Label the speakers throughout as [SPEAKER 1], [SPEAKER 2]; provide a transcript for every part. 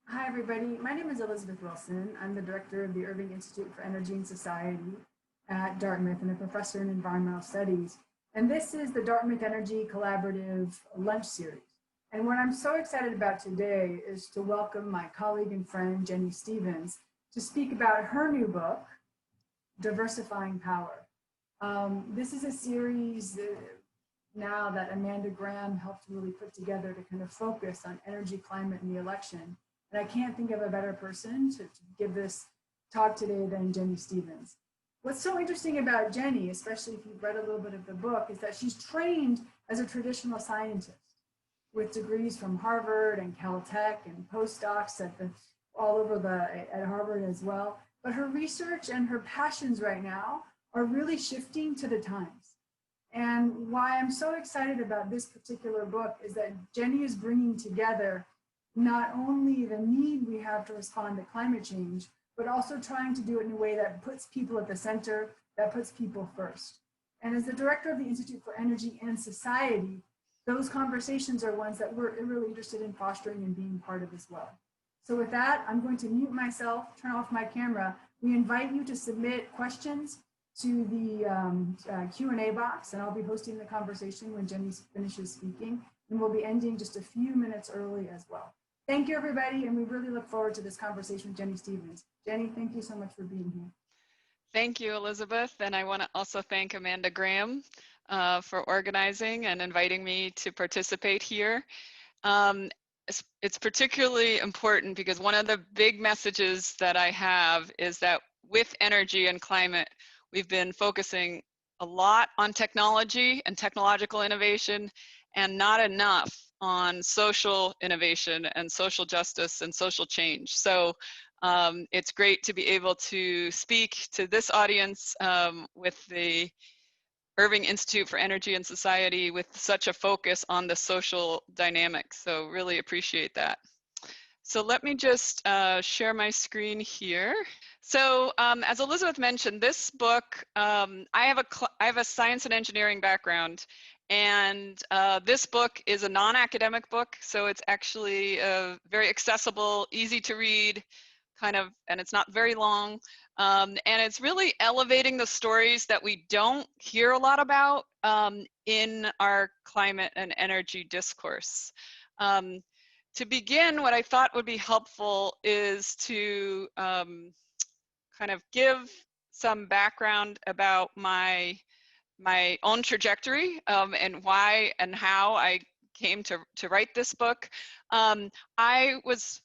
[SPEAKER 1] Hi, everybody. My name is Elizabeth Wilson. I'm the director of the Irving Institute for Energy and Society at Dartmouth and a professor in environmental studies. And this is the Dartmouth Energy Collaborative Lunch Series. And what I'm so excited about today is to welcome my colleague and friend, Jennie Stevens, to speak about her new book, Diversifying Power. This is a series now that Amanda Graham helped really put together to kind of focus on energy, climate, and the election. And I can't think of a better person to give this talk today than Jennie Stevens. What's so interesting about Jennie, especially if you've read a little bit of the book, is that she's trained as a traditional scientist with degrees from Harvard and Caltech and postdocs all over at Harvard as well. But her research and her passions right now are really shifting to the times. And why I'm so excited about this particular book is that Jennie is bringing together not only the need we have to respond to climate change, but also trying to do it in a way that puts people at the center, that puts people first. And as the director of the Institute for Energy and Society, those conversations are ones that we're really interested in fostering and being part of as well. So with that, I'm going to mute myself, turn off my camera. We invite you to submit questions to the Q&A box, and I'll be hosting the conversation when Jennie finishes speaking, and we'll be ending just a few minutes early as well. Thank you, everybody, and we really look forward to this conversation with Jennie Stevens. Jennie, thank you so much for being here.
[SPEAKER 2] Thank you, Elizabeth, and I want to also thank Amanda Graham for organizing and inviting me to participate here. It's particularly important because one of the big messages that I have is that with energy and climate, we've been focusing a lot on technology and technological innovation and not enough on social innovation and social justice and social change. So it's great to be able to speak to this audience with the Irving Institute for Energy and Society with such a focus on the social dynamics. So really appreciate that. So let me just share my screen here. So as Elizabeth mentioned, this book, I have a science and engineering background, and this book is a non-academic book, so it's actually very accessible, easy to read, and it's not very long, and it's really elevating the stories that we don't hear a lot about in our climate and energy discourse. To begin, what I thought would be helpful is to kind of give some background about my own trajectory and why and how I came to write this book. I was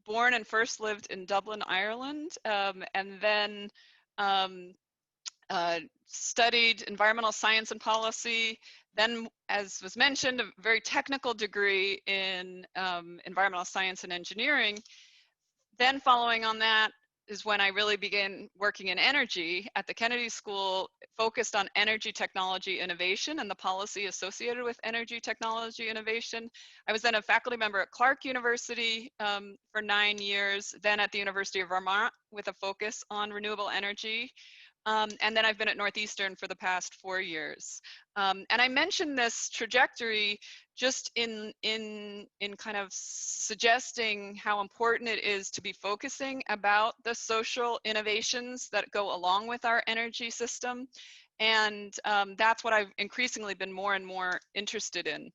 [SPEAKER 2] born and first lived in Dublin, Ireland, and then studied environmental science and policy. Then, as was mentioned, a very technical degree in environmental science and engineering. Then following on that is when I really began working in energy at the Kennedy School, focused on energy technology innovation and the policy associated with energy technology innovation. I was then a faculty member at Clark University for 9 years, then at the University of Vermont with a focus on renewable energy. And then I've been at Northeastern for the past 4 years. And I mentioned this trajectory just in kind of suggesting how important it is to be focusing about the social innovations that go along with our energy system. And that's what I've increasingly been more and more interested in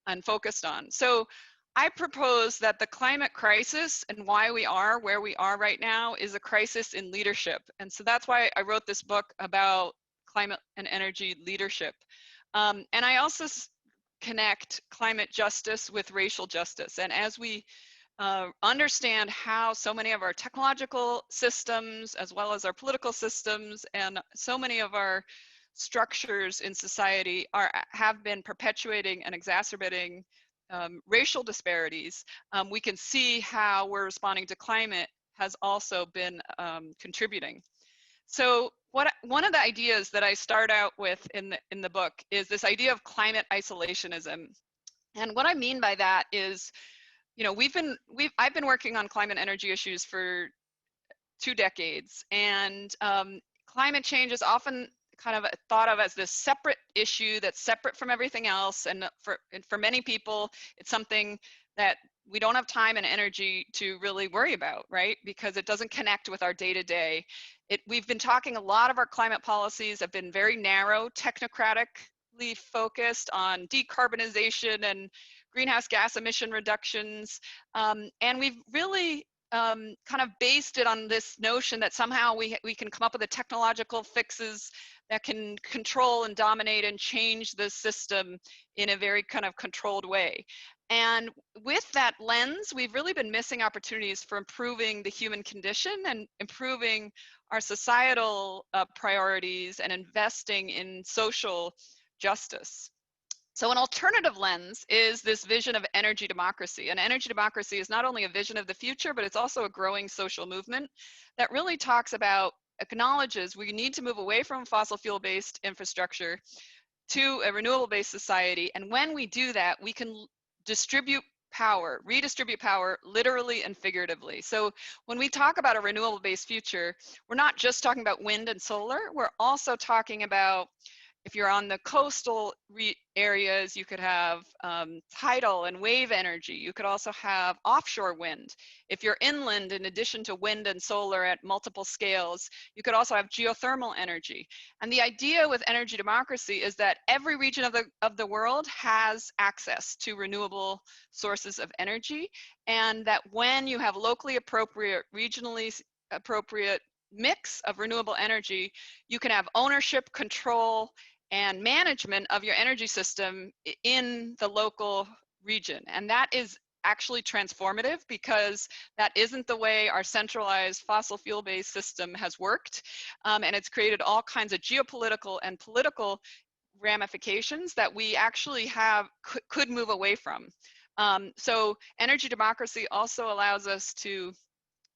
[SPEAKER 2] and focused on. So I propose that the climate crisis and why we are where we are right now is a crisis in leadership. And so that's why I wrote this book about climate and energy leadership. And I also connect climate justice with racial justice. And as we understand how so many of our technological systems, as well as our political systems, and so many of our structures in society have been perpetuating and exacerbating racial disparities, we can see how we're responding to climate has also been contributing. So one of the ideas that I start out with in the book is this idea of climate isolationism. And what I mean by that is, you know, I've been working on climate energy issues for 2 decades, and climate change is often kind of thought of as this separate issue that's separate from everything else. And for many people, it's something that we don't have time and energy to really worry about, right? Because it doesn't connect with our day-to-day. We've been talking, a lot of our climate policies have been very narrow, technocratically focused on decarbonization and greenhouse gas emission reductions. And we've really kind of based it on this notion that somehow we can come up with the technological fixes that can control and dominate and change the system in a very kind of controlled way. And with that lens, we've really been missing opportunities for improving the human condition and improving our societal priorities and investing in social justice. So an alternative lens is this vision of energy democracy. And energy democracy is not only a vision of the future, but it's also a growing social movement that really talks about, acknowledges we need to move away from fossil fuel-based infrastructure to a renewable-based society. And when we do that, we can distribute power, redistribute power, literally and figuratively. So when we talk about a renewable-based future, we're not just talking about wind and solar, we're also talking about, if you're on the coastal areas, you could have tidal and wave energy. You could also have offshore wind. If you're inland, in addition to wind and solar at multiple scales, you could also have geothermal energy. And the idea with energy democracy is that every region of the world has access to renewable sources of energy, and that when you have locally appropriate, regionally appropriate mix of renewable energy, you can have ownership, control, and management of your energy system in the local region. And that is actually transformative, because that isn't the way our centralized fossil fuel-based system has worked. And it's created all kinds of geopolitical and political ramifications that we actually could move away from. So energy democracy also allows us to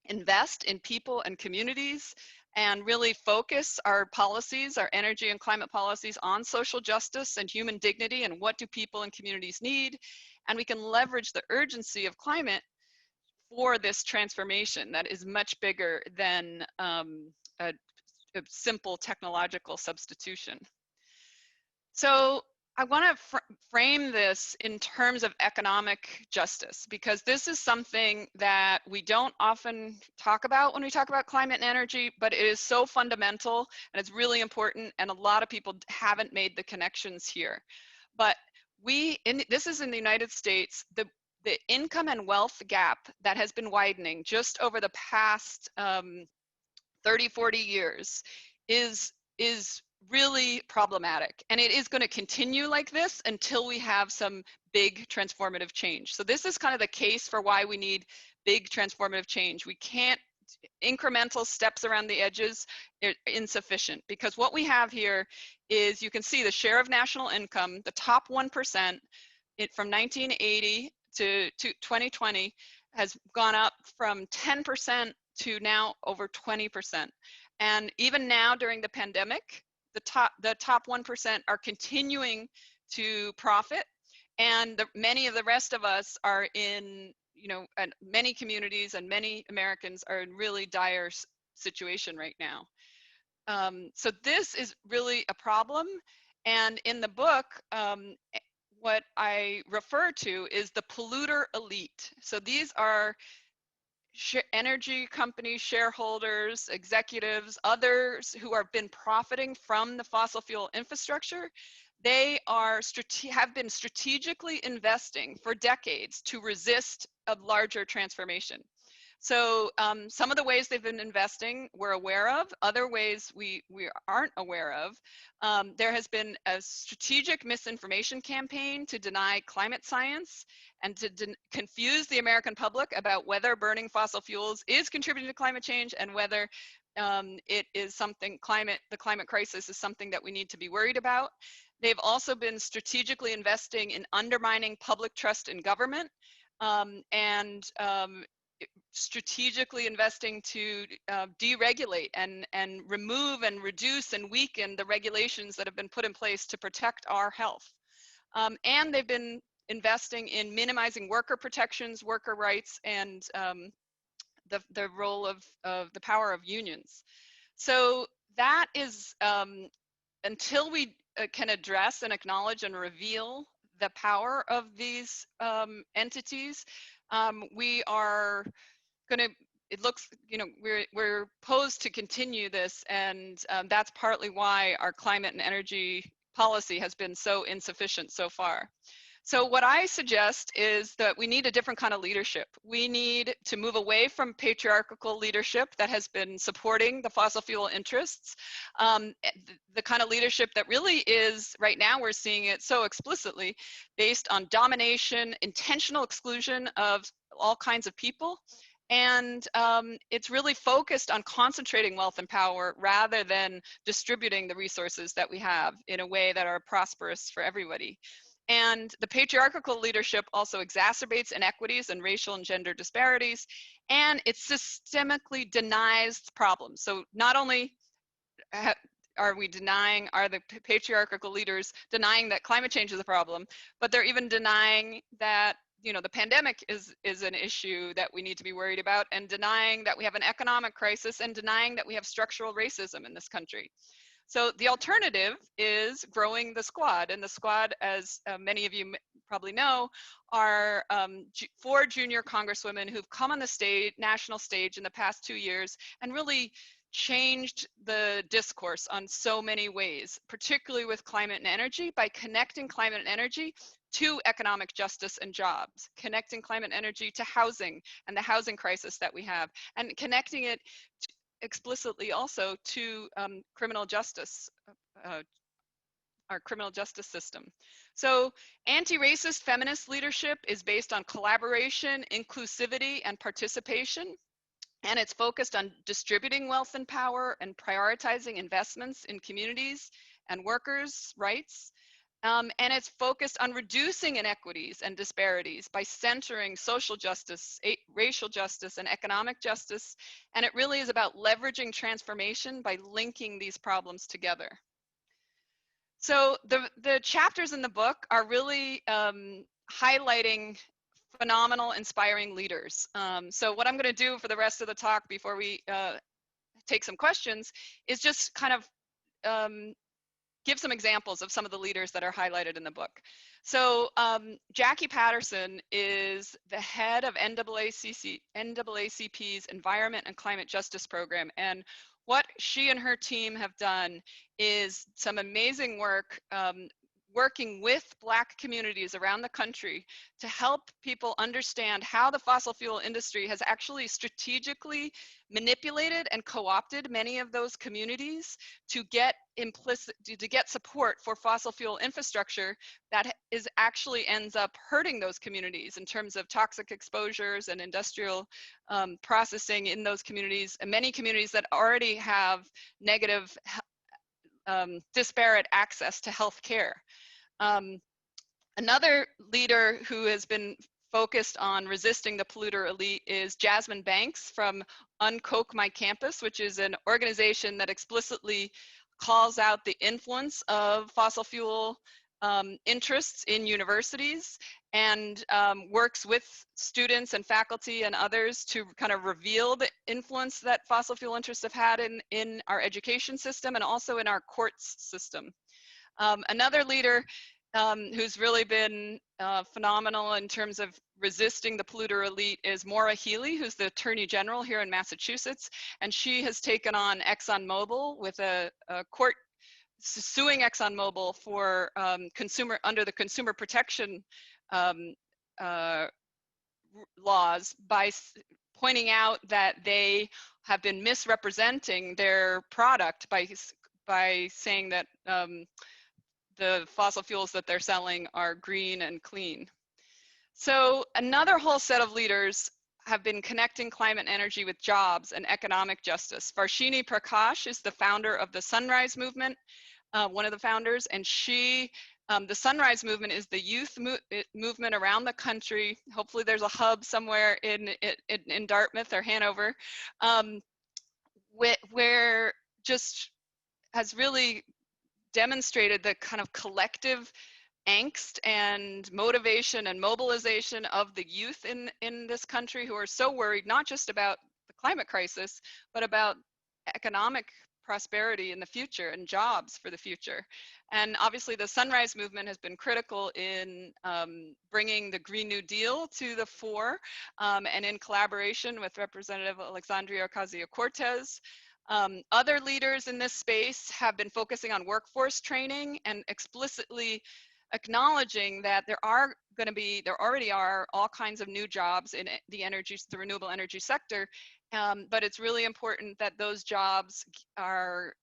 [SPEAKER 2] invest in people and communities and really focus our policies, our energy and climate policies, on social justice and human dignity and what do people and communities need. And we can leverage the urgency of climate for this transformation that is much bigger than a simple technological substitution. So I want to frame this in terms of economic justice, because this is something that we don't often talk about when we talk about climate and energy, but it is so fundamental and it's really important, and a lot of people haven't made the connections here. But this is in the United States, the income and wealth gap that has been widening just over the past 30, 40 years is really problematic. And it is going to continue like this until we have some big transformative change. So this is kind of the case for why we need big transformative change. We can't, incremental steps around the edges are insufficient, because what we have here is, you can see the share of national income, the top 1%, from 1980 to 2020 has gone up from 10% to now over 20%. And even now during the pandemic, the top 1% are continuing to profit, and many of the rest of us are in, and many communities and many Americans are in really dire situation right now. So this is really a problem. And in the book, what I refer to is the polluter elite. So these are energy company shareholders, executives, others who have been profiting from the fossil fuel infrastructure. They have been strategically investing for decades to resist a larger transformation. So some of the ways they've been investing we're aware of, other ways we aren't aware of. There has been a strategic misinformation campaign to deny climate science and to confuse the American public about whether burning fossil fuels is contributing to climate change, and whether it is something, the climate crisis is something that we need to be worried about. They've also been strategically investing in undermining public trust in government, and strategically investing to deregulate and remove and reduce and weaken the regulations that have been put in place to protect our health. And they've been investing in minimizing worker protections, worker rights, and the role of the power of unions. So that is, until we can address and acknowledge and reveal the power of these entities, We are going to, it looks, you know, we're posed to continue this, and that's partly why our climate and energy policy has been so insufficient so far. So what I suggest is that we need a different kind of leadership. We need to move away from patriarchal leadership that has been supporting the fossil fuel interests. The kind of leadership that really is, right now we're seeing it so explicitly, based on domination, intentional exclusion of all kinds of people. And it's really focused on concentrating wealth and power rather than distributing the resources that we have in a way that are prosperous for everybody. And the patriarchal leadership also exacerbates inequities and racial and gender disparities, and it systemically denies problems. So not only are we denying, are the patriarchal leaders denying that climate change is a problem, but they're even denying that, you know, the pandemic is an issue that we need to be worried about, and denying that we have an economic crisis, and denying that we have structural racism in this country. So the alternative is growing the squad, and the squad, as many of you probably know, are 4 junior congresswomen who've come on the stage, national stage in the past 2 years and really changed the discourse on so many ways, particularly with climate and energy, by connecting climate and energy to economic justice and jobs, connecting climate and energy to housing and the housing crisis that we have, and connecting it explicitly also to criminal justice, our criminal justice system. So anti-racist feminist leadership is based on collaboration, inclusivity, and participation. And it's focused on distributing wealth and power and prioritizing investments in communities and workers' rights. And it's focused on reducing inequities and disparities by centering social justice, racial justice, and economic justice. And it really is about leveraging transformation by linking these problems together. So the chapters in the book are really highlighting phenomenal, inspiring leaders. So what I'm going to do for the rest of the talk before we take some questions is just kind of give some examples of some of the leaders that are highlighted in the book. So Jackie Patterson is the head of NAACP's Environment and Climate Justice Program. And what she and her team have done is some amazing work working with Black communities around the country to help people understand how the fossil fuel industry has actually strategically manipulated and co-opted many of those communities to get support for fossil fuel infrastructure that is actually ends up hurting those communities in terms of toxic exposures and industrial processing in those communities, and many communities that already have negative disparate access to health care. Another leader who has been focused on resisting the polluter elite is Jasmine Banks from Uncoke My Campus, which is an organization that explicitly calls out the influence of fossil fuel interests in universities, and works with students and faculty and others to kind of reveal the influence that fossil fuel interests have had in our education system and also in our courts system. Another leader who's really been phenomenal in terms of resisting the polluter elite is Maura Healey, who's the Attorney General here in Massachusetts. And she has taken on ExxonMobil with a court suing ExxonMobil for under the consumer protection laws by pointing out that they have been misrepresenting their product by saying that the fossil fuels that they're selling are green and clean. So another whole set of leaders have been connecting climate and energy with jobs and economic justice. Varshini Prakash is the founder of the Sunrise Movement, one of the founders, and the Sunrise Movement is the youth movement around the country. Hopefully there's a hub somewhere in Dartmouth or Hanover, where just has really demonstrated the kind of collective angst and motivation and mobilization of the youth in this country, who are so worried not just about the climate crisis, but about economic prosperity in the future and jobs for the future. And obviously the Sunrise Movement has been critical in bringing the Green New Deal to the fore, and in collaboration with Representative Alexandria Ocasio-Cortez. Other leaders in this space have been focusing on workforce training and explicitly acknowledging that there already are all kinds of new jobs in the renewable energy sector, but it's really important that those jobs are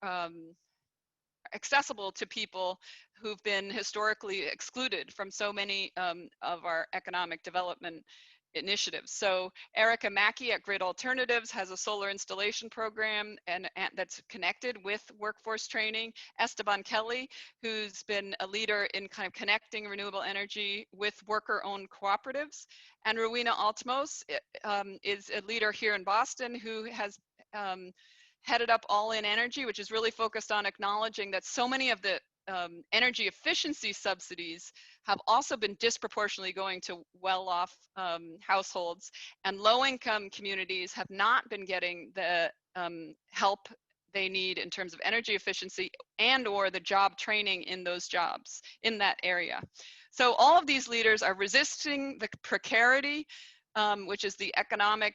[SPEAKER 2] accessible to people who've been historically excluded from so many of our economic development initiatives. So Erica Mackey at Grid Alternatives has a solar installation program and that's connected with workforce training. Esteban Kelly, who's been a leader in kind of connecting renewable energy with worker-owned cooperatives. And Rowena Altmos is a leader here in Boston who has headed up All In Energy, which is really focused on acknowledging that so many of the energy efficiency subsidies have also been disproportionately going to well-off households, and low-income communities have not been getting the help they need in terms of energy efficiency and or the job training in those jobs in that area. So all of these leaders are resisting the precarity, which is the economic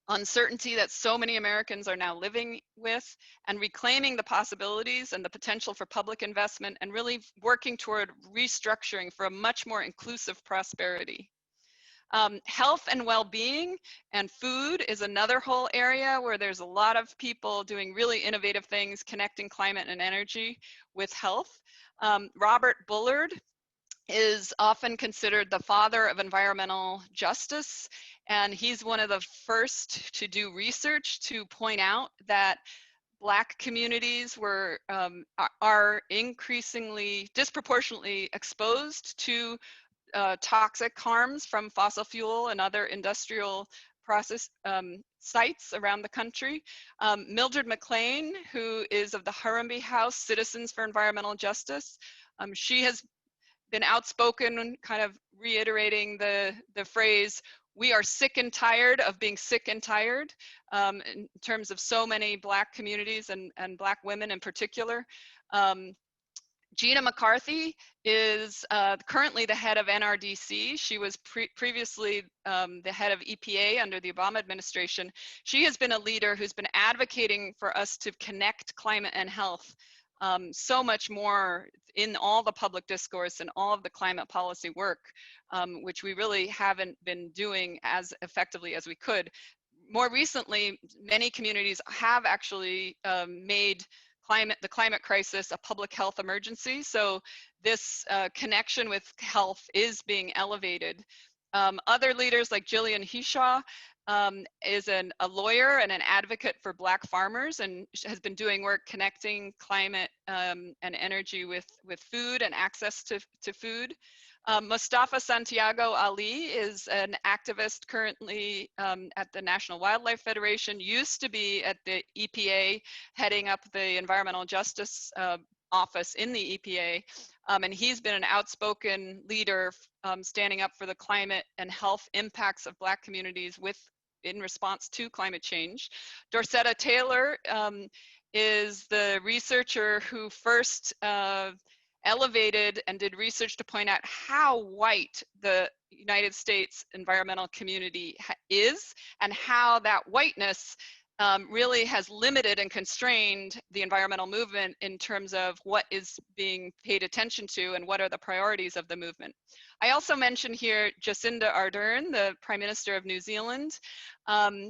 [SPEAKER 2] uncertainty that so many Americans are now living with, and reclaiming the possibilities and the potential for public investment, and really working toward restructuring for a much more inclusive prosperity. Health and well-being and food is another whole area where there's a lot of people doing really innovative things, connecting climate and energy with health. Robert Bullard is often considered the father of environmental justice, and he's one of the first to do research to point out that Black communities are increasingly disproportionately exposed to toxic harms from fossil fuel and other industrial process sites around the country. Mildred McLean, who is of the Harambee House Citizens for Environmental Justice, she has been outspoken, kind of reiterating the phrase, "We are sick and tired of being sick and tired," in terms of so many Black communities and Black women in particular. Gina McCarthy is currently the head of NRDC. She was previously the head of EPA under the Obama administration. She has been a leader who's been advocating for us to connect climate and health so much more in all the public discourse and all of the climate policy work, which we really haven't been doing as effectively as we could. More recently, many communities have actually made the climate crisis a public health emergency. So this connection with health is being elevated. Other leaders like Jillian Hishaw is a lawyer and an advocate for Black farmers, and has been doing work connecting climate and energy with food and access to food. Mustafa Santiago Ali is an activist currently at the National Wildlife Federation, used to be at the EPA, heading up the environmental justice office in the EPA. And he's been an outspoken leader standing up for the climate and health impacts of Black communities in response to climate change. Dorcetta Taylor is the researcher who first elevated and did research to point out how white the United States environmental community is, and how that whiteness really has limited and constrained the environmental movement in terms of what is being paid attention to and what are the priorities of the movement. I also mentioned here Jacinda Ardern, the Prime Minister of New Zealand.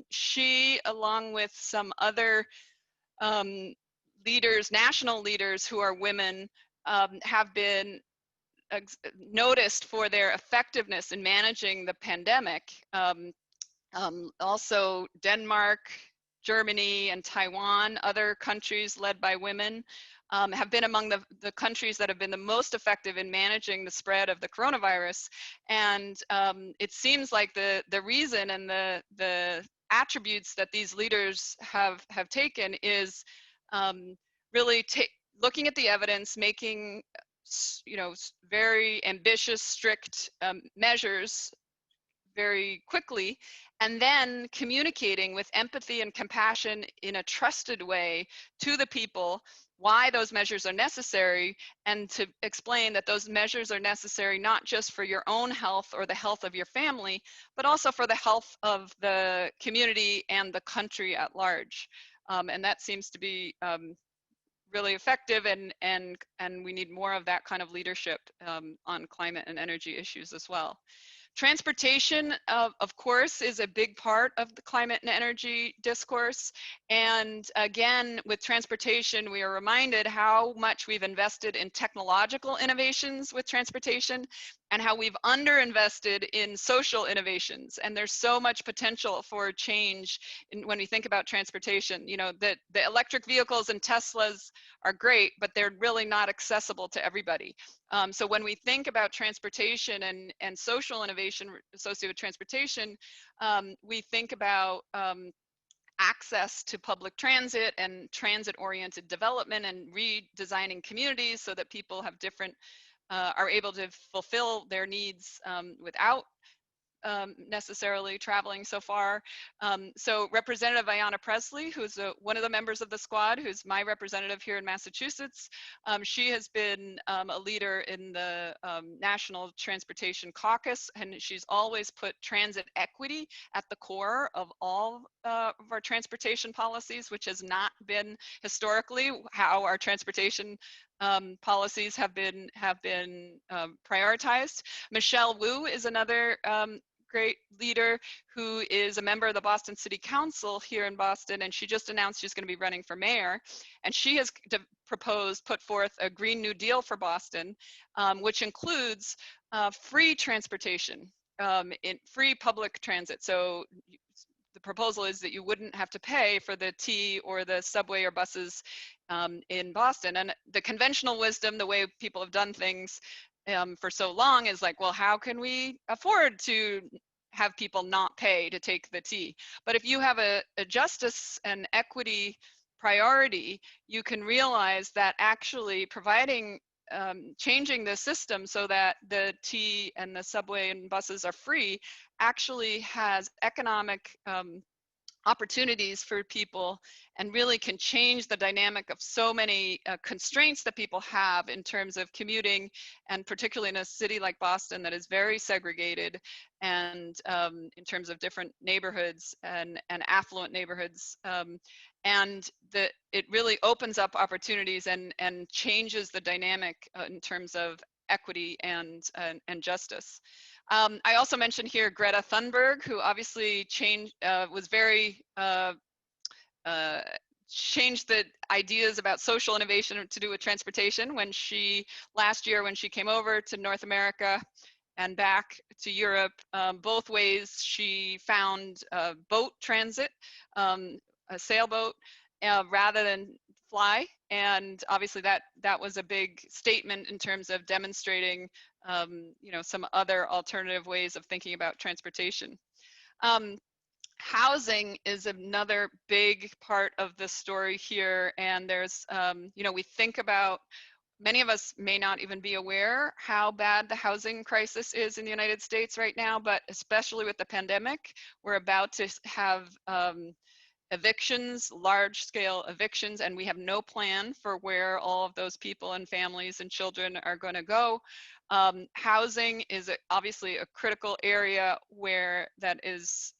[SPEAKER 2] She, along with some other leaders, national leaders who are women, have been noticed for their effectiveness in managing the pandemic. Also Denmark, Germany, and Taiwan, other countries led by women, have been among the countries that have been the most effective in managing the spread of the coronavirus. And it seems like the reason and the attributes that these leaders have taken is really looking at the evidence, making very ambitious, strict measures very quickly, and then communicating with empathy and compassion in a trusted way to the people why those measures are necessary, and to explain that those measures are necessary not just for your own health or the health of your family, but also for the health of the community and the country at large. And that seems to be really effective, and we need more of that kind of leadership on climate and energy issues as well. Transportation, of course, is a big part of the climate and energy discourse. And again, with transportation, we are reminded how much we've invested in technological innovations with transportation, and how we've underinvested in social innovations. And there's so much potential for change when we think about transportation. You know, the electric vehicles and Teslas are great, but they're really not accessible to everybody. So when we think about transportation and social innovation associated with transportation, we think about access to public transit and transit-oriented development and redesigning communities so that people have different, are able to fulfill their needs without necessarily traveling so far. So Representative Ayanna Pressley, who's one of the members of the squad, who's my representative here in Massachusetts, she has been a leader in the National Transportation Caucus, and she's always put transit equity at the core of all of our transportation policies, which has not been historically how our transportation policies have been prioritized. Michelle Wu is another great leader who is a member of the Boston City Council here in Boston, and she just announced she's going to be running for mayor. And she has put forth a Green New Deal for Boston, which includes free transportation, in free public transit. So the proposal is that you wouldn't have to pay for the T or the subway or buses in Boston. And the conventional wisdom, the way people have done things for so long, is like, well, how can we afford to have people not pay to take the T? But if you have a justice and equity priority, you can realize that actually providing changing the system so that the T and the subway and buses are free actually has economic opportunities for people, and really can change the dynamic of so many constraints that people have in terms of commuting, and particularly in a city like Boston that is very segregated, and in terms of different neighborhoods and affluent neighborhoods, and it really opens up opportunities and changes the dynamic in terms of equity and justice. I also mentioned here Greta Thunberg, who obviously was very, changed the ideas about social innovation to do with transportation when last year when she came over to North America and back to Europe. Both ways she found boat transit, a sailboat, rather than fly. And obviously that was a big statement in terms of demonstrating you know, some other alternative ways of thinking about transportation. Housing is another big part of the story here, and there's you know, we think about, many of us may not even be aware how bad the housing crisis is in the United States right now, but especially with the pandemic, we're about to have evictions, large scale evictions, and we have no plan for where all of those people and families and children are going to go. Housing is obviously a critical area where that is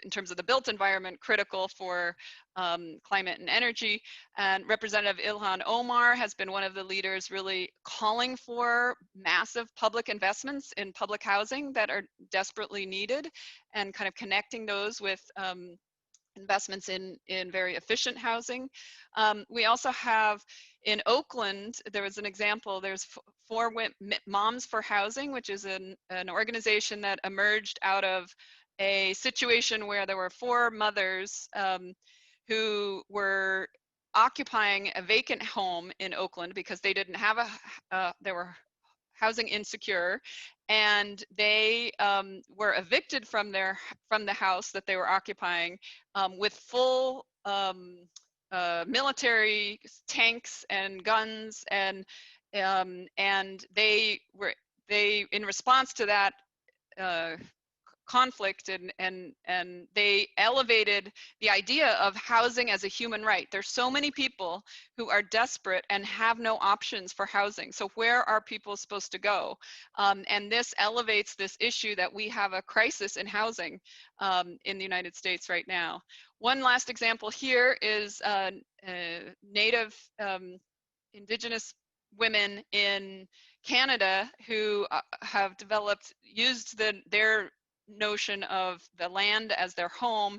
[SPEAKER 2] in terms of the built environment, critical for climate and energy. And Representative Ilhan Omar has been one of the leaders really calling for massive public investments in public housing that are desperately needed, and kind of connecting those with investments in very efficient housing. We also have in Oakland, there was an example, there's Moms for Housing, which is an organization that emerged out of a situation where there were 4 mothers who were occupying a vacant home in Oakland because they didn't have they were housing insecure, and they were evicted from the house that they were occupying with full military tanks and guns, and they in response to that conflict, and they elevated the idea of housing as a human right. There's so many people who are desperate and have no options for housing. So where are people supposed to go? And this elevates this issue that we have a crisis in housing in the United States right now. One last example here is Native Indigenous women in Canada who have used their notion of the land as their home,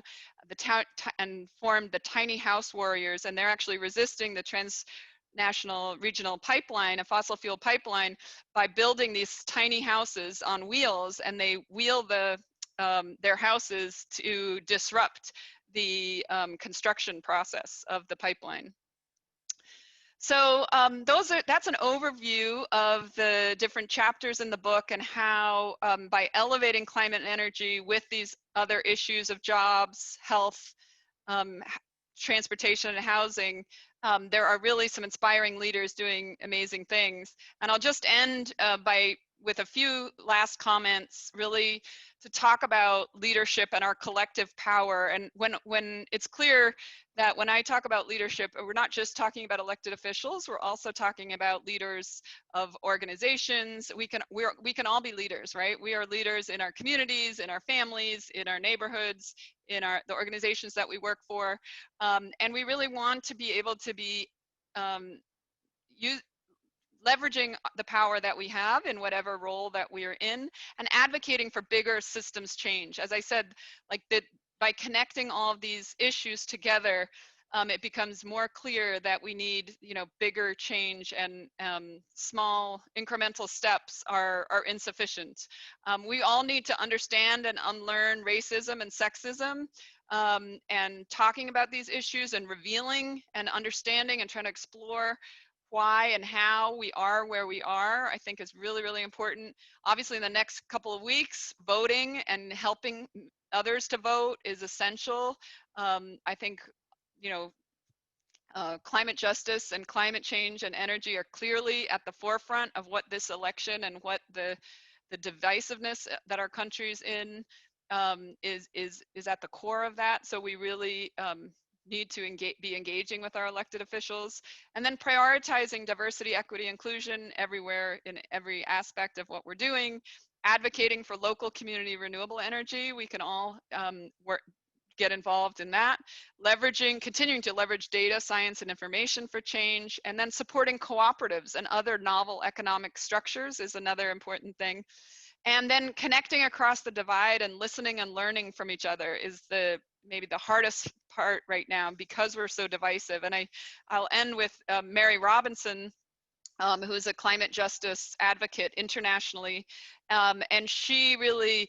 [SPEAKER 2] and formed the tiny house warriors, and they're actually resisting the transnational regional pipeline, a fossil fuel pipeline, by building these tiny houses on wheels, and they wheel their houses to disrupt the construction process of the pipeline. So that's an overview of the different chapters in the book, and how by elevating climate and energy with these other issues of jobs, health, transportation, and housing, there are really some inspiring leaders doing amazing things. And I'll just end with a few last comments, really to talk about leadership and our collective power. And when it's clear that when I talk about leadership, we're not just talking about elected officials, we're also talking about leaders of organizations. We can all be leaders, right? We are leaders in our communities, in our families, in our neighborhoods, in the organizations that we work for. And we really want to be able to be leveraging the power that we have in whatever role that we are in, and advocating for bigger systems change. As I said, by connecting all of these issues together, it becomes more clear that we need, bigger change, and small incremental steps are insufficient. We all need to understand and unlearn racism and sexism, and talking about these issues and revealing and understanding and trying to explore why and how we are where we are, I think is really, really important. Obviously, in the next couple of weeks, voting and helping others to vote is essential. I think, climate justice and climate change and energy are clearly at the forefront of what this election and what the divisiveness that our country's in is at the core of that. So we really need to be engaging with our elected officials, and then prioritizing diversity, equity, inclusion everywhere in every aspect of what we're doing, advocating for local community renewable energy. We can all get involved in that, continuing to leverage data, science, and information for change, and then supporting cooperatives and other novel economic structures is another important thing. And then connecting across the divide and listening and learning from each other is maybe the hardest part right now, because we're so divisive. And I'll end with Mary Robinson, who's a climate justice advocate internationally. And she really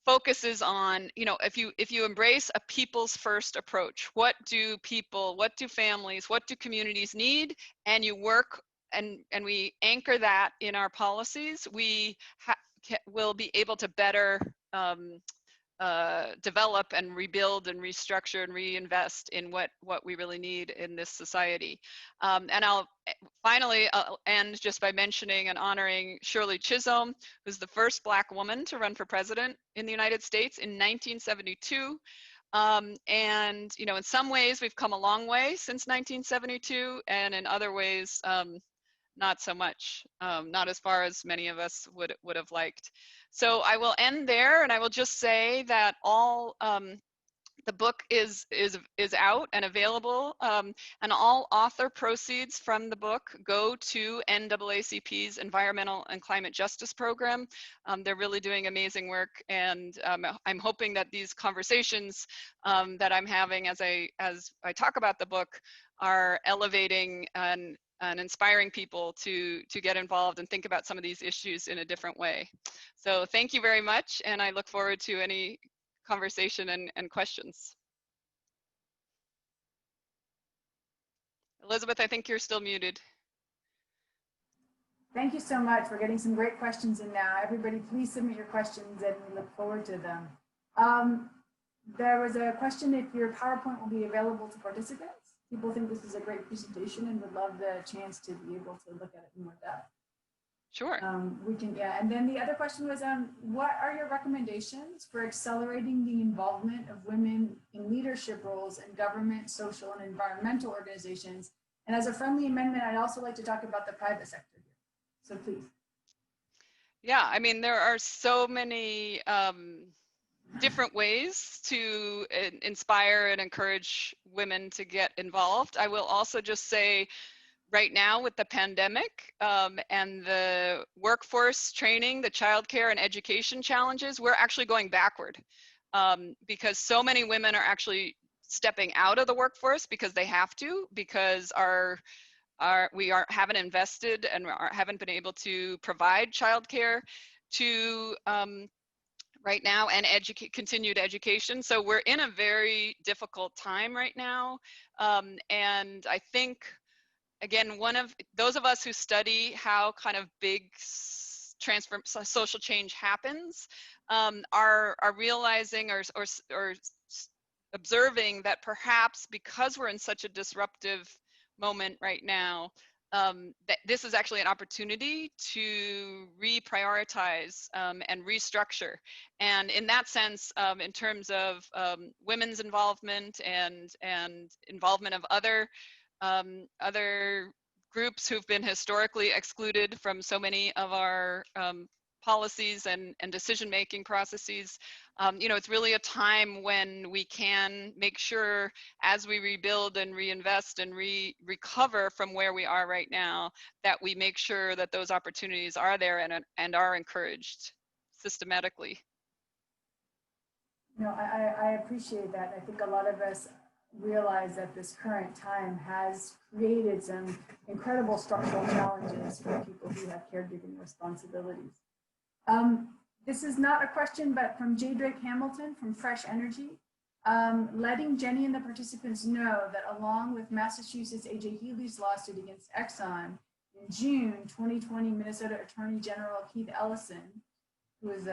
[SPEAKER 2] focuses on, if you embrace a people's first approach, what do families, what do communities need, and you work and we anchor that in our policies, we will be able to better develop and rebuild and restructure and reinvest in what we really need in this society. And I'll end just by mentioning and honoring Shirley Chisholm, who's the first Black woman to run for president in the United States in 1972. And in some ways we've come a long way since 1972, and in other ways not so much, not as far as many of us would have liked. So I will end there, and I will just say that all the book is out and available, and all author proceeds from the book go to NAACP's Environmental and Climate Justice Program. They're really doing amazing work, and I'm hoping that these conversations that I'm having as I talk about the book are elevating and inspiring people to get involved and think about some of these issues in a different way. So thank you very much, and I look forward to any conversation and questions. Elizabeth, I think you're still muted.
[SPEAKER 1] Thank you so much. We're getting some great questions in now. Everybody, please submit your questions, and we look forward to them. There was a question if your PowerPoint will be available to participants. People think this is a great presentation and would love the chance to be able to look at it in more depth.
[SPEAKER 2] Sure.
[SPEAKER 1] We can, yeah. And then the other question was, what are your recommendations for accelerating the involvement of women in leadership roles in government, social, and environmental organizations? And as a friendly amendment, I'd also like to talk about the private sector here. So please.
[SPEAKER 2] Yeah, I mean, there are so many different ways to inspire and encourage women to get involved. I will also just say, right now with the pandemic and the workforce training, the childcare and education challenges, we're actually going backward because so many women are actually stepping out of the workforce because they have to, because haven't invested and haven't been able to provide childcare to right now and continued education. So we're in a very difficult time right now. And I think, again, one of those of us who study how kind of big social change happens are realizing or observing that perhaps because we're in such a disruptive moment right now, that this is actually an opportunity to reprioritize and restructure. And in that sense, in terms of women's involvement and involvement of other groups who've been historically excluded from so many of our policies and decision-making processes, it's really a time when we can make sure, as we rebuild and reinvest and recover from where we are right now, that we make sure that those opportunities are there and are encouraged systematically.
[SPEAKER 1] No, I appreciate that. I think a lot of us realize that this current time has created some incredible structural challenges for people who have caregiving responsibilities. This is not a question, but from J. Drake Hamilton from Fresh Energy, letting Jennie and the participants know that along with Massachusetts A.J. Healy's lawsuit against Exxon, in June 2020, Minnesota Attorney General Keith Ellison, who has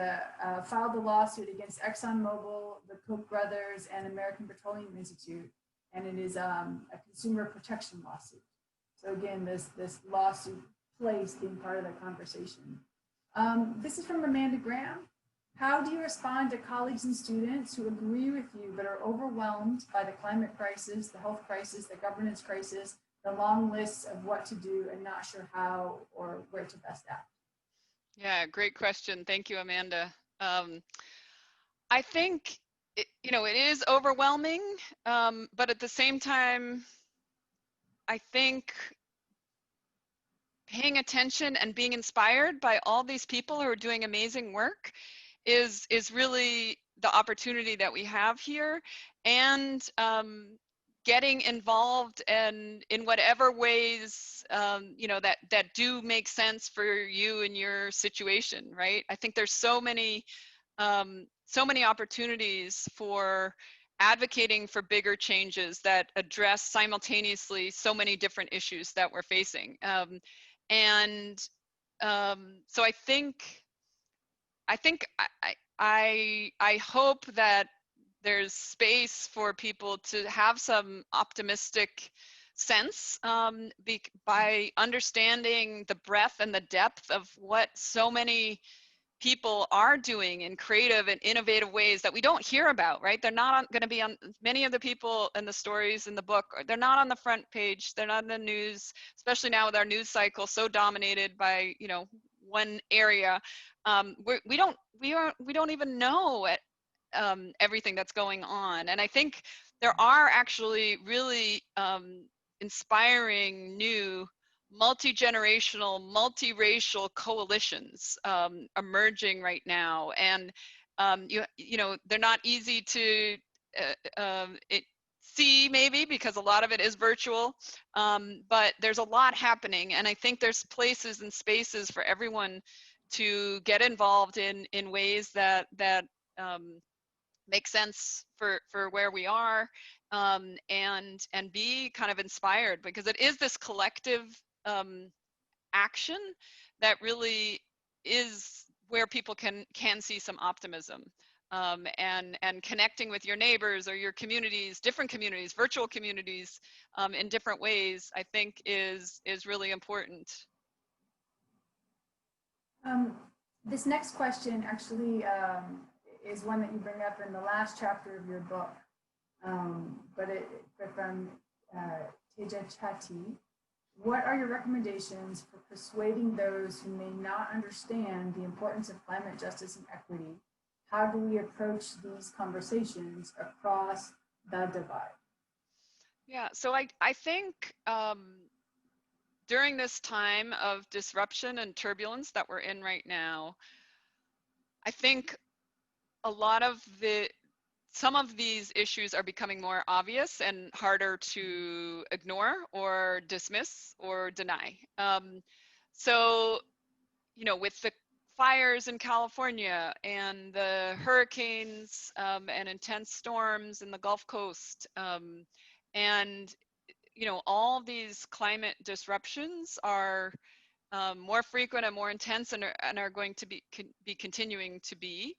[SPEAKER 1] filed a lawsuit against ExxonMobil, the Koch brothers, and American Petroleum Institute, and it is a consumer protection lawsuit. So again, this lawsuit place being part of the conversation. This is from Amanda Graham. How do you respond to colleagues and students who agree with you but are overwhelmed by the climate crisis, the health crisis, the governance crisis, the long lists of what to do and not sure how or where to best act?
[SPEAKER 2] Yeah, great question. Thank you, Amanda. I think, it is overwhelming, but at the same time, I think paying attention and being inspired by all these people who are doing amazing work is really the opportunity that we have here, and getting involved and in whatever ways that do make sense for you and your situation, right? I think there's so many opportunities for advocating for bigger changes that address simultaneously so many different issues that we're facing. So I hope that there's space for people to have some optimistic sense by understanding the breadth and the depth of what so many people are doing in creative and innovative ways that we don't hear about, right? They're not going to be on, many of the people in the stories in the book, they're not on the front page, they're not in the news, especially now with our news cycle so dominated by, one area. We don't even know everything that's going on. And I think there are actually really inspiring new multi-generational, multiracial coalitions emerging right now, and they're not easy to see, maybe because a lot of it is virtual, but there's a lot happening, and I think there's places and spaces for everyone to get involved in ways that make sense for where we are, and be kind of inspired, because it is this collective action that really is where people can see some optimism, and connecting with your neighbors or your communities, different communities, virtual communities, in different ways, I think is really important.
[SPEAKER 1] Um, this next question actually is one that you bring up in the last chapter of your book, but from Teja Chati. What are your recommendations for persuading those who may not understand the importance of climate justice and equity? How do we approach these conversations across the divide?
[SPEAKER 2] Yeah, so I think during this time of disruption and turbulence that we're in right now, I think a lot of some of these issues are becoming more obvious and harder to ignore or dismiss or deny. So, you know, with the fires in California and the hurricanes and intense storms in the Gulf Coast, and you know, all these climate disruptions are more frequent and more intense, and are going to be continuing to be.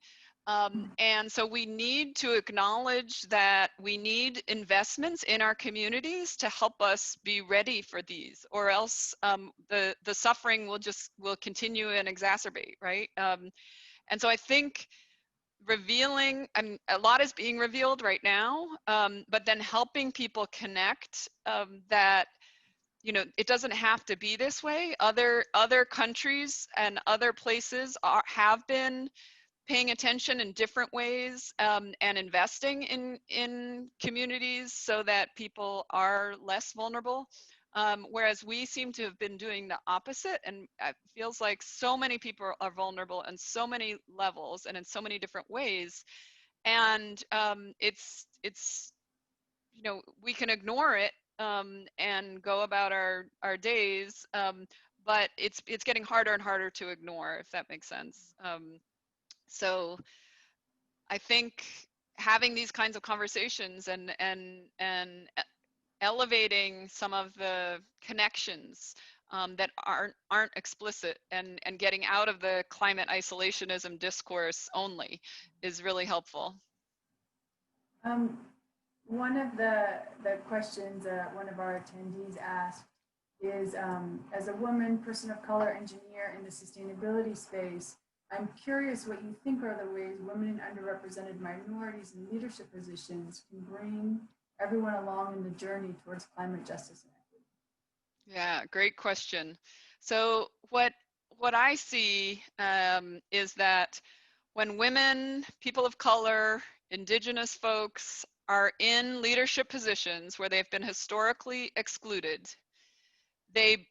[SPEAKER 2] And so we need to acknowledge that we need investments in our communities to help us be ready for these, or else the suffering will continue and exacerbate, right? And so I think revealing, and a lot is being revealed right now, but then helping people connect that, you know, it doesn't have to be this way. Other countries and other places have been paying attention in different ways, and investing in communities so that people are less vulnerable. Whereas we seem to have been doing the opposite, and it feels like so many people are vulnerable on so many levels and in so many different ways. And it's you know, we can ignore it and go about our days, but it's getting harder and harder to ignore, if that makes sense. So I think having these kinds of conversations and elevating some of the connections that aren't explicit, and getting out of the climate isolationism discourse only is really helpful.
[SPEAKER 1] Um, one of the questions one of our attendees asked is, as a woman, person of color, engineer in the sustainability space, I'm curious what you think are the ways women and underrepresented minorities in leadership positions can bring everyone along in the journey towards climate justice and equity.
[SPEAKER 2] Yeah, great question. So what I see is that when women, people of color, indigenous folks are in leadership positions where they've been historically excluded, we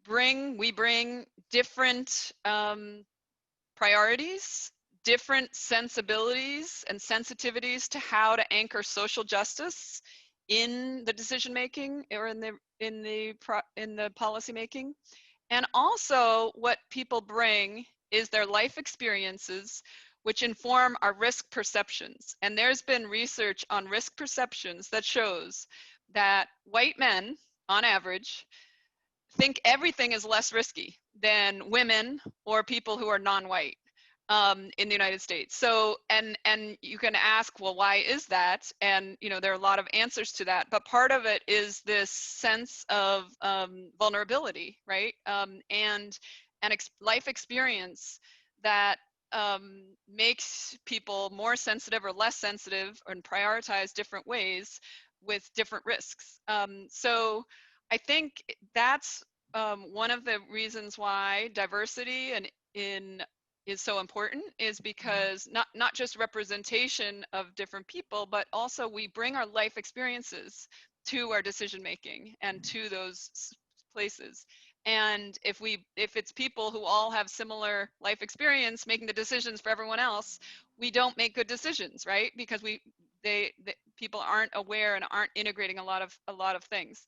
[SPEAKER 2] bring different priorities, different sensibilities and sensitivities to how to anchor social justice in the decision making, or in the policy making. And also what people bring is their life experiences, which inform our risk perceptions. And there's been research on risk perceptions that shows that white men, on average, think everything is less risky than women or people who are non-white in the United States. So, and you can ask, well, why is that? And you know, there are a lot of answers to that, but part of it is this sense of vulnerability, right? And life experience that makes people more sensitive or less sensitive, and prioritize different ways with different risks. So I think that's one of the reasons why diversity is so important, is because not just representation of different people, but also we bring our life experiences to our decision making and to those places. And if it's people who all have similar life experience making the decisions for everyone else, we don't make good decisions, right? Because people aren't aware and aren't integrating a lot of things.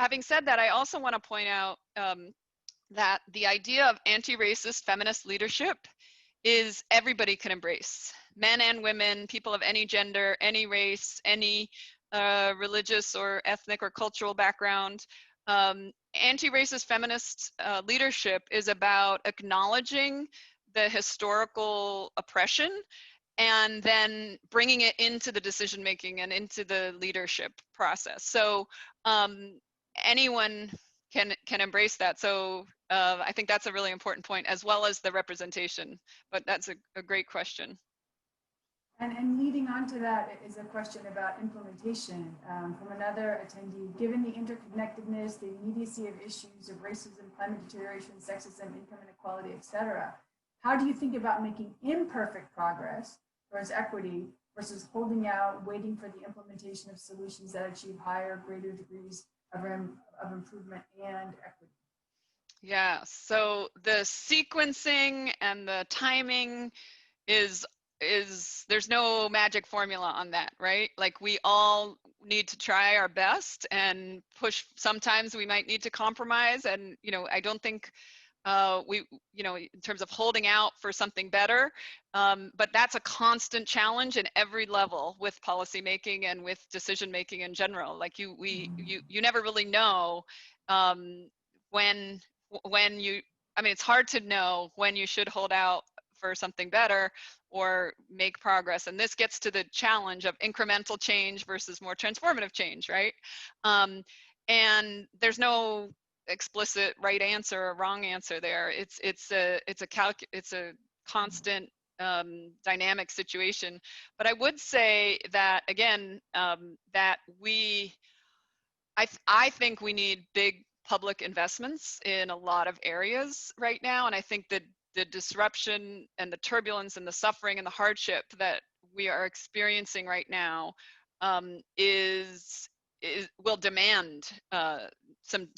[SPEAKER 2] Having said that, I also want to point out that the idea of anti-racist feminist leadership is everybody can embrace. Men and women, people of any gender, any race, any religious or ethnic or cultural background. Anti-racist feminist leadership is about acknowledging the historical oppression and then bringing it into the decision making and into the leadership process. So anyone can embrace that. So I think that's a really important point, as well as the representation. But that's a great question.
[SPEAKER 1] And leading on to that is a question about implementation from another attendee. Given the interconnectedness, the immediacy of issues of racism, climate deterioration, sexism, income inequality, etc., how do you think about making imperfect progress towards equity versus holding out, waiting for the implementation of solutions that achieve higher, greater degrees of improvement and equity?
[SPEAKER 2] Yeah, so the sequencing and the timing is there's no magic formula on that, right? Like, we all need to try our best and push. Sometimes we might need to compromise, and I don't think we, in terms of holding out for something better, but that's a constant challenge in every level with policy making and with decision making in general. Like, you never really know when you, I mean, it's hard to know when you should hold out for something better or make progress. And this gets to the challenge of incremental change versus more transformative change, right? And there's no explicit right answer or wrong answer there. It's a constant dynamic situation. But I would say that, again, that I think we need big public investments in a lot of areas right now. And I think that the disruption and the turbulence and the suffering and the hardship that we are experiencing right now will demand some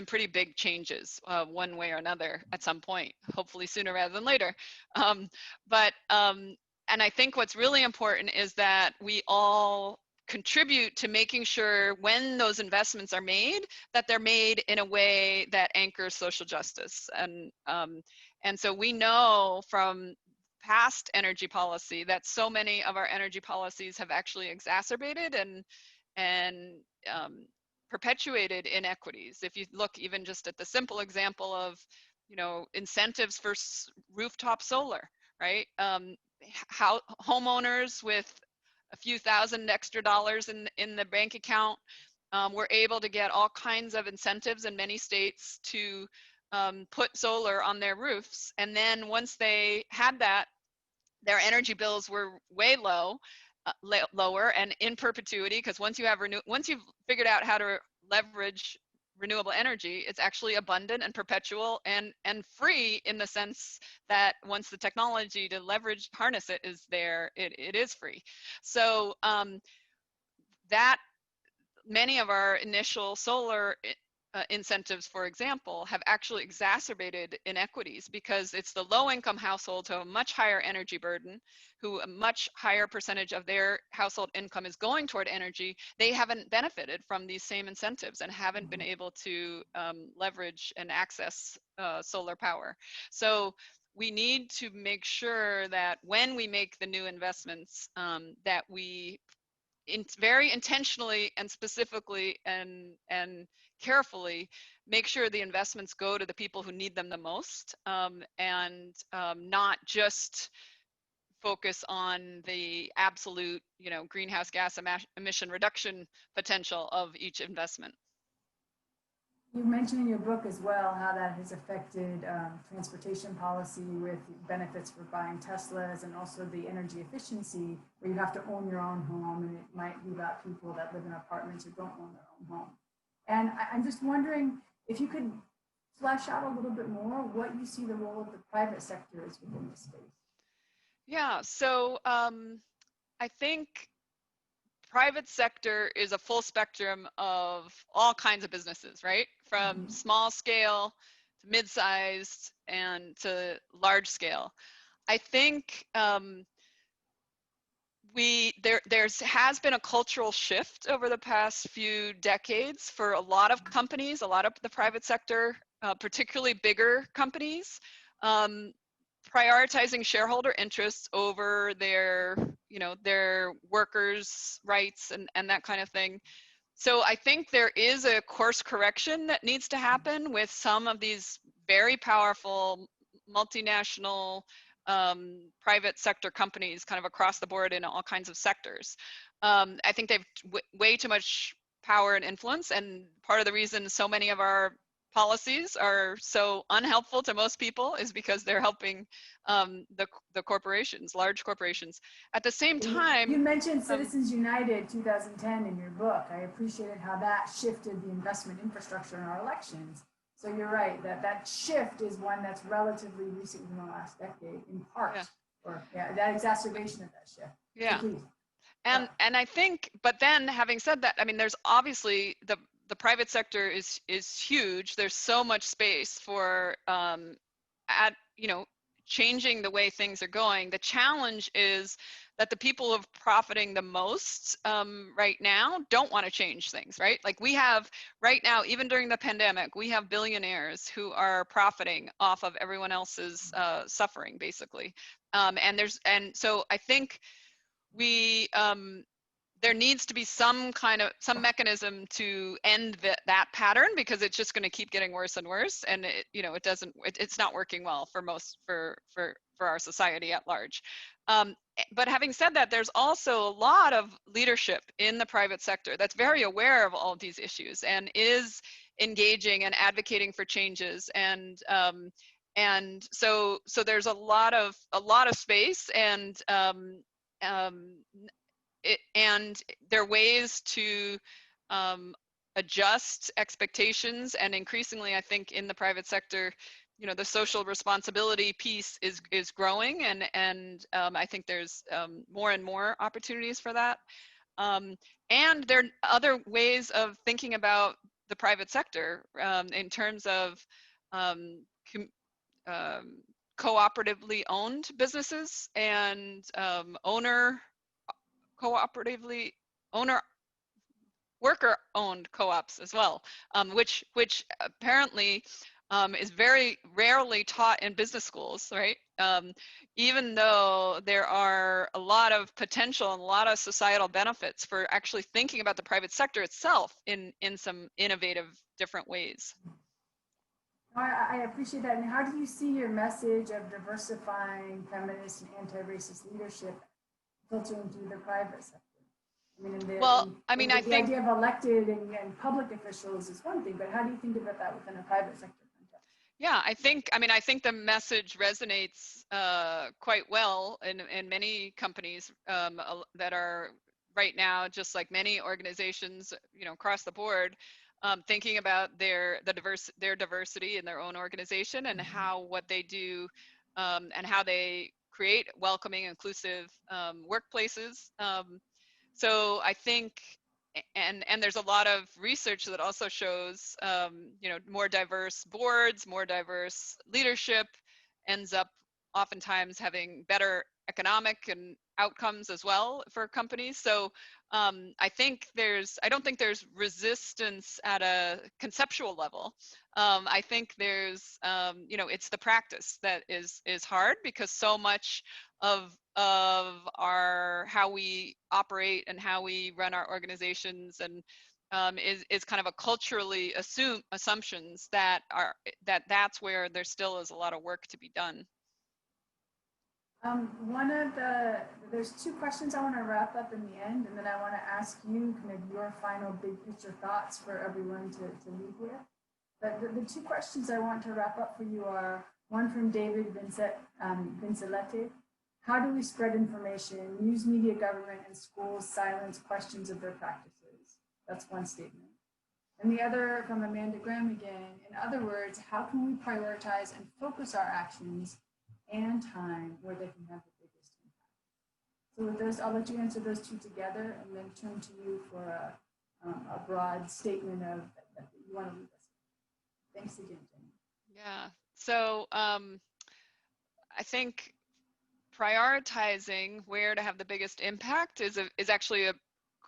[SPEAKER 2] pretty big changes one way or another at some point, hopefully sooner rather than later. And I think what's really important is that we all contribute to making sure when those investments are made, that they're made in a way that anchors social justice. And so we know from past energy policy that so many of our energy policies have actually exacerbated and perpetuated inequities. If you look even just at the simple example of, incentives for rooftop solar, right? How homeowners with a few thousand extra dollars in the bank account were able to get all kinds of incentives in many states to put solar on their roofs. And then once they had that, their energy bills were way lower and in perpetuity, because once you've figured out how to leverage renewable energy, it's actually abundant and perpetual and free, in the sense that once the technology to harness it is there, it is free. So that many of our initial solar incentives, for example, have actually exacerbated inequities, because it's the low-income households who have a much higher energy burden, who a much higher percentage of their household income is going toward energy. They haven't benefited from these same incentives and haven't been able to leverage and access solar power. So we need to make sure that when we make the new investments, that we very intentionally and specifically and carefully make sure the investments go to the people who need them the most, and not just focus on the absolute, greenhouse gas emission reduction potential of each investment.
[SPEAKER 1] You mentioned in your book as well how that has affected transportation policy, with benefits for buying Teslas, and also the energy efficiency, where you have to own your own home, and it might leave out people that live in apartments or don't own their own home. And I'm just wondering if you could flesh out a little bit more what you see the role of the private sector is within this space.
[SPEAKER 2] Yeah, so I think private sector is a full spectrum of all kinds of businesses, right? From small scale to mid-sized and to large scale. I think there has been a cultural shift over the past few decades for a lot of companies, a lot of the private sector, particularly bigger companies, prioritizing shareholder interests over their workers' rights and that kind of thing. So I think there is a course correction that needs to happen with some of these very powerful multinational private sector companies kind of across the board in all kinds of sectors. I think they've way too much power and influence, and part of the reason so many of our policies are so unhelpful to most people is because they're helping the corporations, large corporations. At the same time,
[SPEAKER 1] you mentioned Citizens United 2010 in your book. I appreciated how that shifted the investment infrastructure in our elections. So you're right, that shift is one that's relatively recent in the last decade, in part,
[SPEAKER 2] yeah.
[SPEAKER 1] or that exacerbation of that shift.
[SPEAKER 2] Yeah.
[SPEAKER 1] So please.
[SPEAKER 2] And I think, but then having said that, I mean, there's obviously the private sector is huge. There's so much space for changing the way things are going. The challenge is that the people who are profiting the most right now don't want to change things, right? Like we have right now, even during the pandemic, we have billionaires who are profiting off of everyone else's suffering, basically. And so I think we there needs to be some mechanism to end that pattern, because it's just going to keep getting worse and worse, and it's not working well for our society at large. But having said that, there's also a lot of leadership in the private sector that's very aware of all of these issues and is engaging and advocating for changes, and so there's a lot of space, and and there are ways to adjust expectations, and increasingly, I think in the private sector, the social responsibility piece is growing, and I think there's more and more opportunities for that. And there are other ways of thinking about the private sector in terms of cooperatively owned businesses and worker owned co-ops as well, which apparently is very rarely taught in business schools, right? Even though there are a lot of potential and a lot of societal benefits for actually thinking about the private sector itself in some innovative, different ways.
[SPEAKER 1] I appreciate that. And how do you see your message of diversifying feminist and anti-racist leadership filtering through the private sector? I think the idea of elected and public officials is one thing, but how do you think about that within a private sector context?
[SPEAKER 2] Yeah, I think the message resonates quite well in many companies that are right now, just like many organizations, across the board, thinking about their diversity in their own organization, and what they do, and how they create welcoming, inclusive workplaces. So I think, and there's a lot of research that also shows, more diverse boards, more diverse leadership ends up oftentimes having better economic and outcomes as well for companies. So I don't think there's resistance at a conceptual level. I think there's, it's the practice that is hard, because so much of how we operate and how we run our organizations and is kind of a culturally assumptions that's where there still is a lot of work to be done.
[SPEAKER 1] There's two questions I want to wrap up in the end, and then I want to ask you kind of your final big picture thoughts for everyone to leave with. But the two questions I want to wrap up for you are, one from David Vinceletti. How do we spread information, news media, government, and schools silence questions of their practices? That's one statement. And the other from Amanda Graham again. In other words, how can we prioritize and focus our actions and time where they can have the biggest impact? So with those, I'll let you answer those two together, and then turn to you for a broad statement of that you want to leave us with. Thanks again, Jenny.
[SPEAKER 2] Yeah. So I think prioritizing where to have the biggest impact is actually a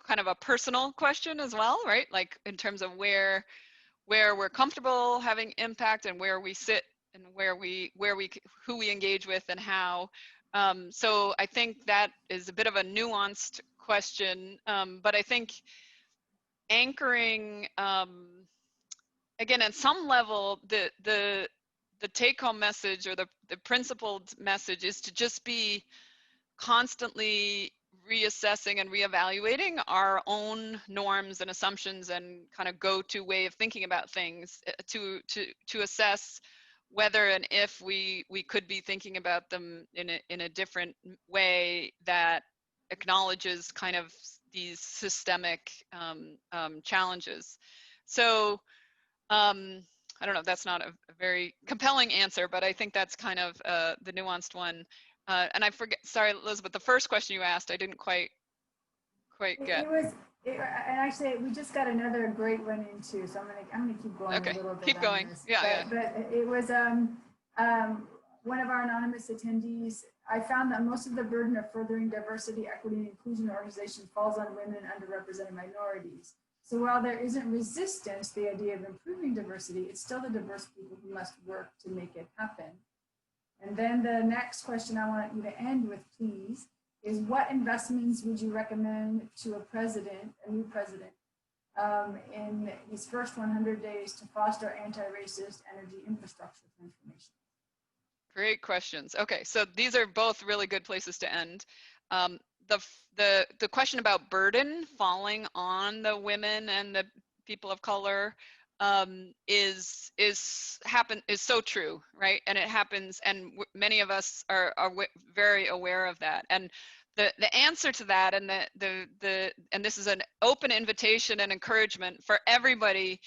[SPEAKER 2] kind of a personal question as well, right? Like in terms of where we're comfortable having impact, and where we sit, and who we engage with, and how. So I think that is a bit of a nuanced question, but I think anchoring, again, at some level, the take-home message, or the principled message, is to just be constantly reassessing and reevaluating our own norms and assumptions and kind of go-to way of thinking about things to assess whether and if we could be thinking about them in a different way that acknowledges kind of these systemic challenges. So I don't know, that's not a very compelling answer, but I think that's kind of the nuanced one. And I forget, sorry, Elizabeth, the first question you asked, I didn't quite get.
[SPEAKER 1] And actually, we just got another great one in too, so I'm gonna keep going a little bit.
[SPEAKER 2] Keep going.
[SPEAKER 1] On this.
[SPEAKER 2] Yeah,
[SPEAKER 1] but it was one of our anonymous attendees. I found that most of the burden of furthering diversity, equity, and inclusion in organization falls on women and underrepresented minorities. So while there isn't resistance to the idea of improving diversity, it's still the diverse people who must work to make it happen. And then the next question I want you to end with, please, is what investments would you recommend to a new president, in these first 100 days to foster anti-racist energy infrastructure transformation?
[SPEAKER 2] Great questions. Okay, so these are both really good places to end. The question about burden falling on the women and the people of color is so true, right? And it happens, and many of us are very aware of that. And the answer to that, and and this is an open invitation and encouragement for everybody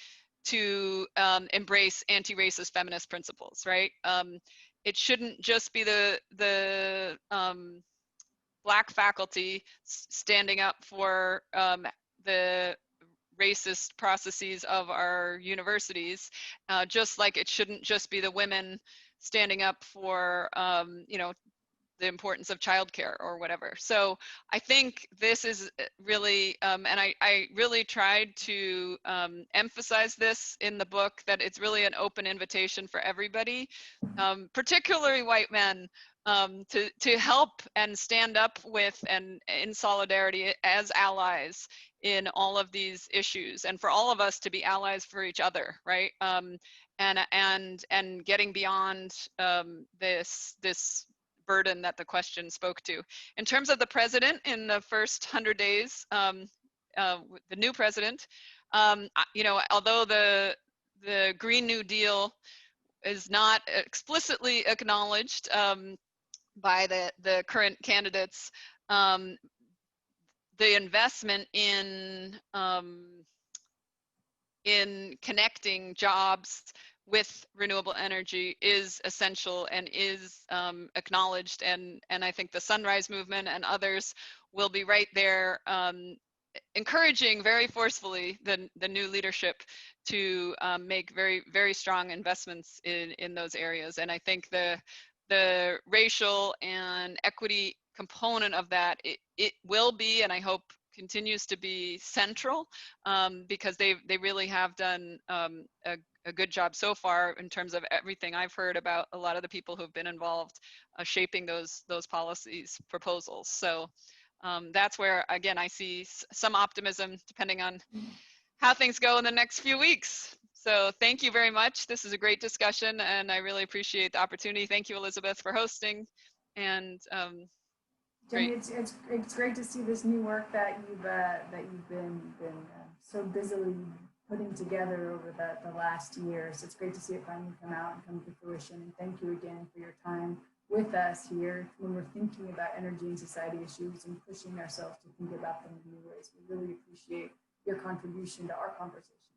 [SPEAKER 2] to embrace anti-racist feminist principles, right? It shouldn't just be the Black faculty standing up for the racist processes of our universities, just like it shouldn't just be the women standing up for, you know, the importance of childcare or whatever. So I think this is really, and I really tried to emphasize this in the book, that it's really an open invitation for everybody, particularly white men, to help and stand up with and in solidarity as allies in all of these issues, and for all of us to be allies for each other, right? And getting beyond this burden that the question spoke to. In terms of the president in the first 100 days, the new president, you know, although the Green New Deal is not explicitly acknowledged by the current candidates, the investment in connecting jobs with renewable energy is essential and is acknowledged, and I think the Sunrise Movement and others will be right there encouraging very forcefully the new leadership to make very, very strong investments in those areas. And I think the racial and equity component of that, it will be, and I hope continues to be, central, because they really have done a good job so far in terms of everything I've heard about a lot of the people who've been involved shaping those policies proposals. So that's where, again, I see some optimism depending on how things go in the next few weeks. So thank you very much. This is a great discussion, and I really appreciate the opportunity. Thank you, Elizabeth, for hosting. And
[SPEAKER 1] Jenny, it's great to see this new work that you've been so busily putting together over the last year. So it's great to see it finally come out and come to fruition. And thank you again for your time with us here when we're thinking about energy and society issues and pushing ourselves to think about them in new ways. We really appreciate your contribution to our conversation.